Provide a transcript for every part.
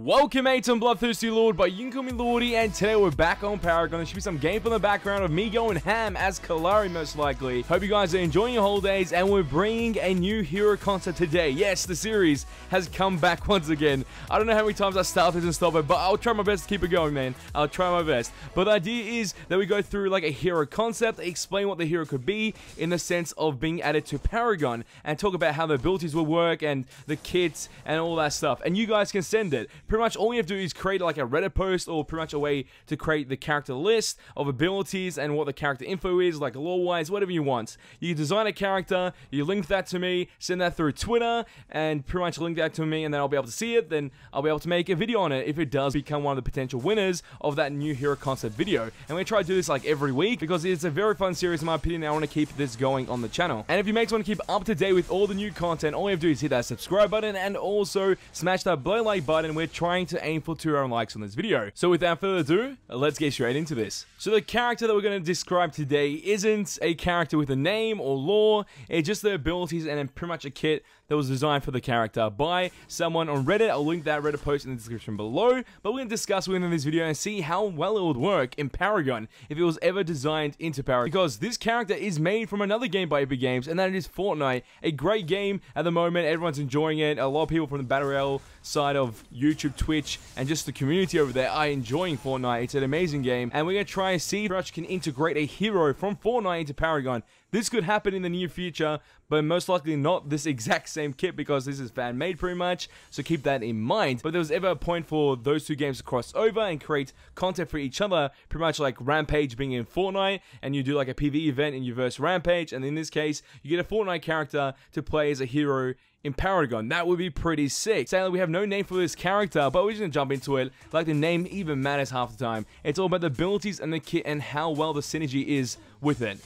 Welcome mates, I'm Bloodthirsty Lord, but you can call me Lordy, and today we're back on Paragon. There should be some gameplay in the background of me going ham as Kalari most likely. Hope you guys are enjoying your holidays, and we're bringing a new hero concept today. Yes, the series has come back once again. I don't know how many times I start this and stop it, but I'll try my best to keep it going, man. I'll try my best. But the idea is that we go through like a hero concept, explain what the hero could be in the sense of being added to Paragon, and talk about how the abilities will work and the kits and all that stuff. And you guys can send it. Pretty much all you have to do is create like a Reddit post or pretty much a way to create the character list of abilities and what the character info is, like lore-wise, whatever you want. You design a character, you link that to me, send that through Twitter, and pretty much link that to me, and then I'll be able to see it, then I'll be able to make a video on it if it does become one of the potential winners of that new hero concept video. And we're going to try to do this like every week because it's a very fun series in my opinion, and I want to keep this going on the channel. And if you mates want to keep up to date with all the new content, all you have to do is hit that subscribe button and also smash that below like button. We're trying to aim for 200 likes on this video. So without further ado, let's get straight into this. So the character that we're going to describe today isn't a character with a name or lore, it's just the abilities and then pretty much a kit that was designed for the character by someone on Reddit. I'll link that Reddit post in the description below, but we're going to discuss within this video and see how well it would work in Paragon if it was ever designed into Paragon, because this character is made from another game by Epic Games, and that is Fortnite. A great game at the moment, everyone's enjoying it. A lot of people from the Battle Royale side of YouTube, Twitch, and just the community over there are enjoying Fortnite. It's an amazing game, and we're going to try and see if we can integrate a hero from Fortnite into Paragon. This could happen in the near future, but most likely not this exact same kit because this is fan-made pretty much, so keep that in mind. But there was ever a point for those two games to cross over and create content for each other, pretty much like Rampage being in Fortnite, and you do like a PvE event and you verse Rampage, and in this case, you get a Fortnite character to play as a hero in Paragon. That would be pretty sick. Sadly, we have no name for this character, but we're just gonna jump into it. Like, the name even matters half the time. It's all about the abilities and the kit and how well the synergy is with it.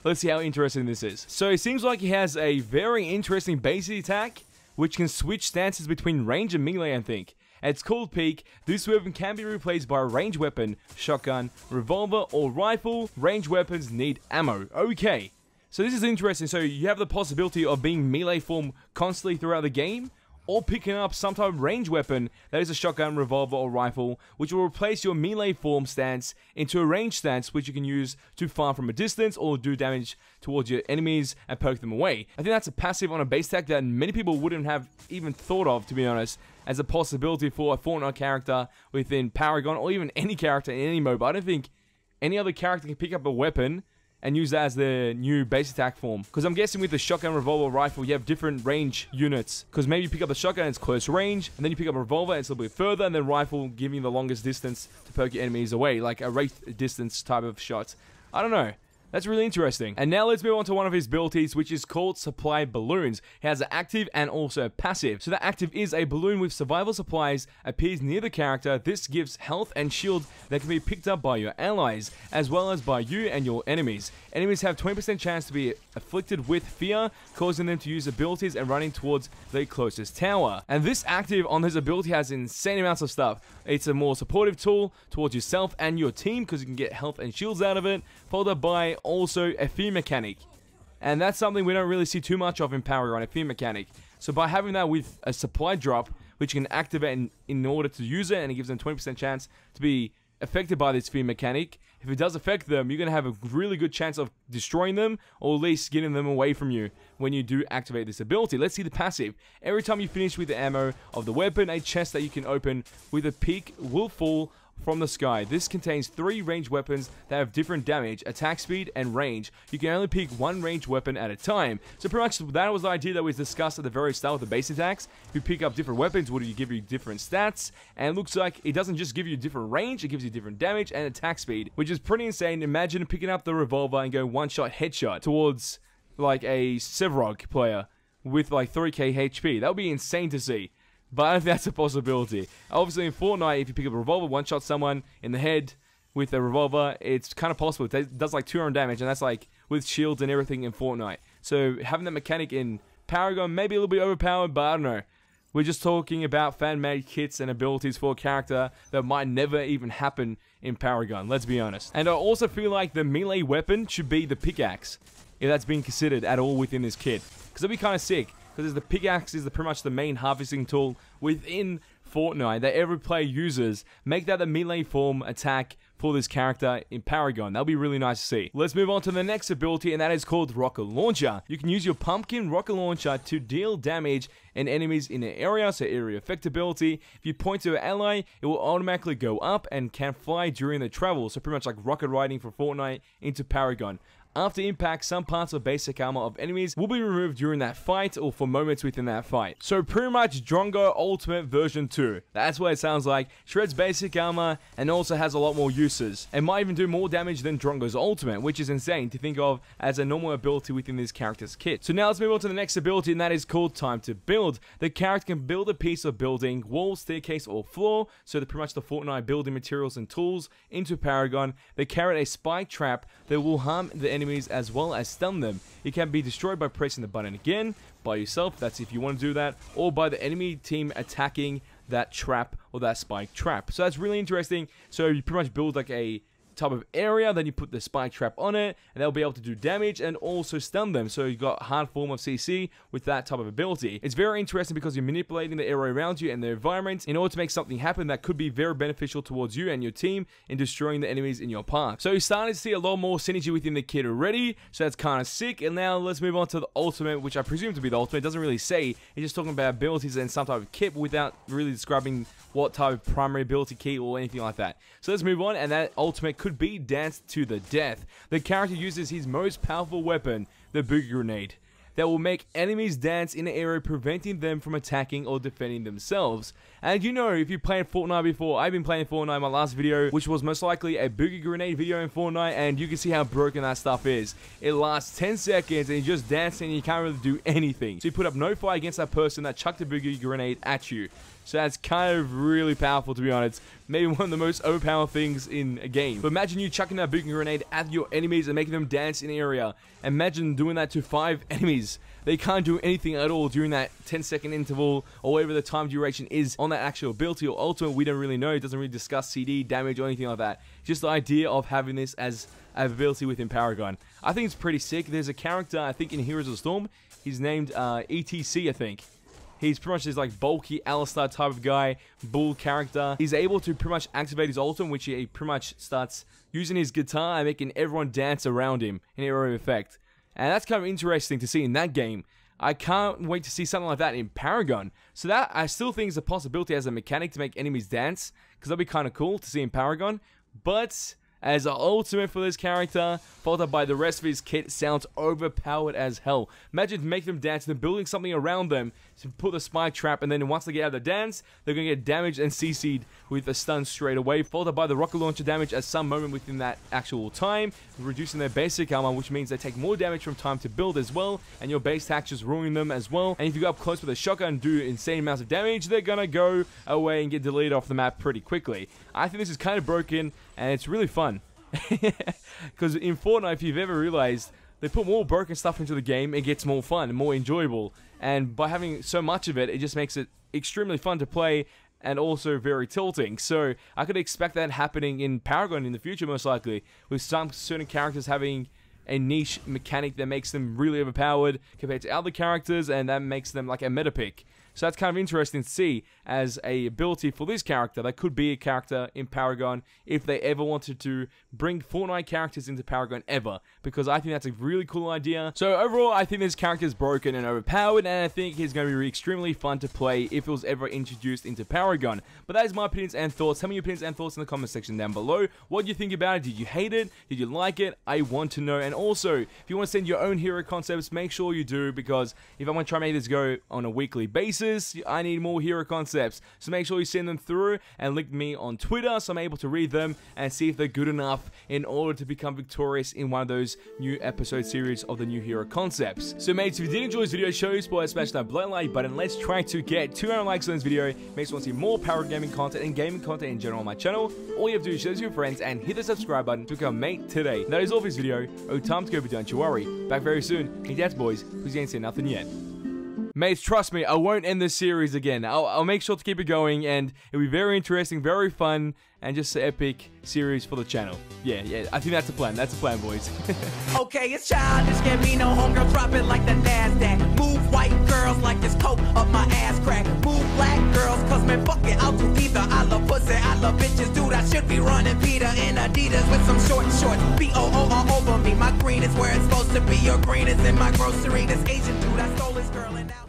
Let's see how interesting this is. So it seems like he has a very interesting basic attack, which can switch stances between range and melee, I think. It's called Peak. This weapon can be replaced by a ranged weapon, shotgun, revolver, or rifle. Ranged weapons need ammo. Okay. So this is interesting. So you have the possibility of being melee form constantly throughout the game, or picking up some type of ranged weapon that is a shotgun, revolver, or rifle, which will replace your melee form stance into a ranged stance, which you can use to fire from a distance or do damage towards your enemies and poke them away. I think that's a passive on a base attack that many people wouldn't have even thought of, to be honest, as a possibility for a Fortnite character within Paragon, or even any character in any mode. But I don't think any other character can pick up a weapon and use that as the new base attack form. Because I'm guessing with the shotgun, revolver, rifle, you have different range units. Because maybe you pick up the shotgun, it's close range, and then you pick up a revolver, it's a little bit further, and then rifle giving you the longest distance to poke your enemies away, like a wraith distance type of shot. I don't know. That's really interesting. And now let's move on to one of his abilities, which is called Supply Balloons. He has an active and also a passive. So the active is a balloon with survival supplies appears near the character. This gives health and shield that can be picked up by your allies, as well as by you and your enemies. Enemies have 20% chance to be afflicted with fear, causing them to use abilities and running towards their closest tower. And this active on his ability has insane amounts of stuff. It's a more supportive tool towards yourself and your team because you can get health and shields out of it, followed by also a fear mechanic, and that's something we don't really see too much of in Paragon, a fear mechanic. So by having that with a supply drop, which you can activate in order to use it, and it gives them 20% chance to be affected by this fear mechanic. If it does affect them, you're going to have a really good chance of destroying them, or at least getting them away from you when you do activate this ability. Let's see the passive. Every time you finish with the ammo of the weapon, a chest that you can open with a peak will fall from the sky. This contains 3 ranged weapons that have different damage, attack speed, and range. You can only pick one ranged weapon at a time. So pretty much that was the idea that was discussed at the very start with the base attacks. If you pick up different weapons, would it give you different stats? And it looks like it doesn't just give you different range, it gives you different damage and attack speed, which is pretty insane. Imagine picking up the revolver and going one-shot headshot towards like a Sevrog player with like 3k HP. That would be insane to see. But I don't think that's a possibility. Obviously in Fortnite, if you pick up a revolver, one-shot someone in the head with a revolver, it's kind of possible. It does like 200 damage, and that's like with shields and everything in Fortnite. So having that mechanic in Paragon may be a little bit overpowered, but I don't know. We're just talking about fan-made kits and abilities for a character that might never even happen in Paragon, let's be honest. And I also feel like the melee weapon should be the pickaxe, if that's being considered at all within this kit. Because that'd be kind of sick. Because the pickaxe is pretty much the main harvesting tool within FORTNITE that every player uses. Make that the melee form attack for this character in Paragon. That'll be really nice to see. Let's move on to the next ability, and that is called Rocket Launcher. You can use your pumpkin rocket launcher to deal damage in enemies in an area, so area effect ability. If you point to an ally, it will automatically go up and can fly during the travel, so pretty much like rocket riding for FORTNITE into Paragon. After impact, some parts of basic armor of enemies will be removed during that fight or for moments within that fight. So pretty much Drongo Ultimate version 2. That's what it sounds like. Shreds basic armor and also has a lot more uses. It might even do more damage than Drongo's Ultimate, which is insane to think of as a normal ability within this character's kit. So now let's move on to the next ability, and that is called Time to Build. The character can build a piece of building, wall, staircase, or floor, so pretty much the FORTNITE building materials and tools into Paragon. They carry a spike trap that will harm the enemies as well as stun them. It can be destroyed by pressing the button again by yourself, that's if you want to do that, or by the enemy team attacking that trap or that spike trap. So that's really interesting. So you pretty much build like a type of area, then you put the spike trap on it, and they'll be able to do damage and also stun them. So you got hard form of CC with that type of ability. It's very interesting because you're manipulating the area around you and the environment in order to make something happen that could be very beneficial towards you and your team in destroying the enemies in your path. So you're starting to see a lot more synergy within the kit already, so that's kind of sick. And now let's move on to the ultimate, which I presume to be the ultimate. It doesn't really say, it's just talking about abilities and some type of kit without really describing what type of primary ability key or anything like that. So let's move on, and that ultimate could be Dance to the Death. The character uses his most powerful weapon, the Boogie Grenade, that will make enemies dance in an area, preventing them from attacking or defending themselves. And you know, if you played Fortnite before, I've been playing Fortnite in my last video, which was most likely a Boogie Grenade video in Fortnite, and you can see how broken that stuff is. It lasts 10 seconds and you're just dancing and you can't really do anything. So you put up no fight against that person that chucked a Boogie Grenade at you. So that's kind of really powerful, to be honest. Maybe one of the most overpowered things in a game. But imagine you chucking that Boogie Grenade at your enemies and making them dance in the area. Imagine doing that to 5 enemies. They can't do anything at all during that 10-second interval or whatever the time duration is on that actual ability or ultimate. We don't really know. It doesn't really discuss CD, damage, or anything like that. Just the idea of having this as an ability within Paragon. I think it's pretty sick. There's a character, I think, in Heroes of the Storm. He's named ETC, I think. He's pretty much this like bulky Alistar type of guy, bull character. He's able to pretty much activate his ultimate, which he pretty much starts using his guitar and making everyone dance around him in area effect. And that's kind of interesting to see in that game. I can't wait to see something like that in Paragon. So that I still think is a possibility as a mechanic to make enemies dance, because that'd be kind of cool to see in Paragon. But as an ultimate for this character, followed by the rest of his kit, sounds overpowered as hell. Imagine making them dance and then building something around them to put the spike trap, and then once they get out of the dance, they're going to get damaged and CC'd with a stun straight away, followed by the rocket launcher damage at some moment within that actual time, reducing their basic armor, which means they take more damage from time to build as well, and your base attack just ruining them as well. And if you go up close with a shotgun and do insane amounts of damage, they're going to go away and get deleted off the map pretty quickly. I think this is kind of broken, and it's really fun. Because in Fortnite, if you've ever realized, they put more broken stuff into the game, it gets more fun and more enjoyable. And by having so much of it, it just makes it extremely fun to play and also very tilting. So I could expect that happening in Paragon in the future, most likely, with some certain characters having a niche mechanic that makes them really overpowered compared to other characters, and that makes them like a meta pick. So that's kind of interesting to see as a ability for this character. That could be a character in Paragon if they ever wanted to bring Fortnite characters into Paragon ever, because I think that's a really cool idea. So overall, I think this character is broken and overpowered, and I think he's going to be extremely fun to play if it was ever introduced into Paragon. But that is my opinions and thoughts. Tell me your opinions and thoughts in the comment section down below. What do you think about it? Did you hate it? Did you like it? I want to know. And also, if you want to send your own hero concepts, make sure you do, because if I want to try and make this go on a weekly basis, I need more hero concepts. So make sure you send them through and link me on Twitter so I'm able to read them and see if they're good enough in order to become victorious in one of those new episode series of the new hero concepts. So mates, if you did enjoy this video, show your support, smash that bloody like button. Let's try to get 200 likes on this video. Make sure you want to see more Paragon gaming content and gaming content in general on my channel. All you have to do is share this with your friends and hit the subscribe button to become a mate today. And that is all for this video. Oh, time to go, but don't you worry. Back very soon. Hey, that's boys, who's ain't seen nothing yet. Mates, trust me, I won't end this series again. I'll make sure to keep it going, and it'll be very interesting, very fun, and just an epic series for the channel. Yeah, I think that's a plan. That's a plan, boys. Okay, it's childish, can't be no homegirl, drop it like the NASDAQ. Move white girls like this coat up my ass crack. Move black girls, cause man, fuck it, I'll do either. I love pussy, I love bitches, dude, I should be running Peter in Adidas with some shorts. B-O-O all over me, my green is where it's supposed to be. Your green is in my grocery, this Asian dude, I stole his girl and now